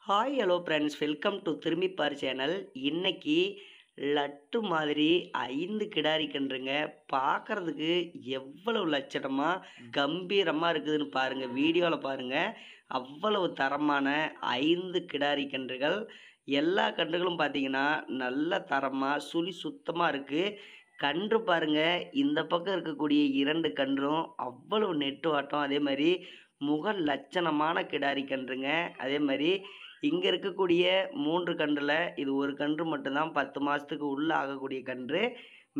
Hi hello friends, welcome to Thirumbippar channel. இன்னைக்கு லட்டு மாதிரி 5 கிடாரி கன்றுங்க. பார்க்கறதுக்கு எவ்வளவு லட்சணமா கம்பீரமா இருக்குதுன்னு பாருங்க. வீடியோல பாருங்க. அவ்வளவு தரமான 5 கிடாரி கன்றுகள். எல்லா கன்றுகளும் பார்த்தீங்கன்னா நல்ல தரமா சுழி சுத்தமா இருக்கு. கன்று பாருங்க, இந்த பக்கம் இருக்கக்கூடிய 2 கன்றும் அவ்வளவு நெட்டுவாட்டம். அதே மாதிரி முக லட்சணமான கிடாரி கன்றுங்க. அதே மாதிரி இங்கே இருக்கக்கூடிய 3 கன்றில் இது ஒரு கன்று மட்டும்தான் 10 மாதத்துக்கு உள்ள ஆகக்கூடிய கன்று.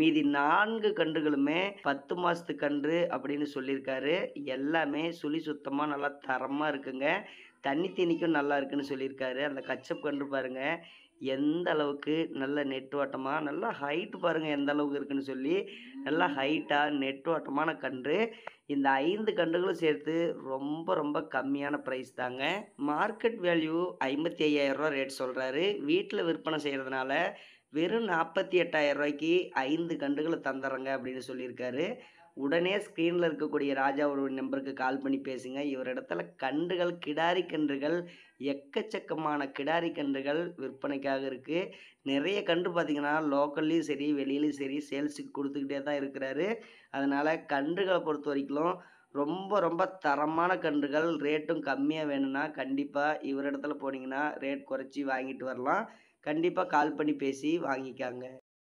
மீதி 4 கன்றுகளுமே 10 மாதத்து கன்று அப்படின்னு சொல்லியிருக்காரு. எல்லாமே சுழி சுத்தமாக நல்லா தரமாக இருக்குங்க. தண்ணி தீனிக்கும் நல்லா இருக்குன்னு சொல்லியிருக்காரு. அந்த கச்சப் கன்று பாருங்க எந்த அளவுக்கு நல்ல நெட்டுவாட்டமாக, நல்லா ஹைட்டு பாருங்க எந்த அளவுக்கு இருக்குன்னு சொல்லி, நல்லா ஹைட்டாக நெட்டுவாட்டமான கன்று. இந்த 5 கன்றுகளும் சேர்த்து ரொம்ப ரொம்ப கம்மியான ப்ரைஸ் தாங்க. மார்க்கெட் வேல்யூ 55,000 ரேட் சொல்கிறாரு. வீட்டில் விற்பனை செய்கிறதுனால வெறும் 48,000 5 கன்றுகளை தந்துடுறேங்க அப்படின்னு சொல்லியிருக்காரு. உடனே ஸ்க்ரீனில் இருக்கக்கூடிய ராஜா ஒரு நம்பருக்கு கால் பண்ணி பேசுங்க. இவர் இடத்துல கன்றுகள், கிடாரி கன்றுகள், எக்கச்சக்கமான கிடாரி கன்றுகள் விற்பனைக்காக இருக்குது. நிறைய கன்று பார்த்திங்கன்னா லோக்கல்லையும் சரி வெளியிலையும் சரி சேல்ஸுக்கு கொடுத்துக்கிட்டே தான் இருக்கிறாரு. அதனால் கன்றுகளை பொறுத்த வரைக்கும் ரொம்ப ரொம்ப தரமான கன்றுகள், ரேட்டும் கம்மியாக வேணும்னா கண்டிப்பாக இவர் இடத்துல போனீங்கன்னா ரேட் குறைச்சி வாங்கிட்டு வரலாம். கண்டிப்பாக கால் பண்ணி பேசி வாங்கிக்காங்க.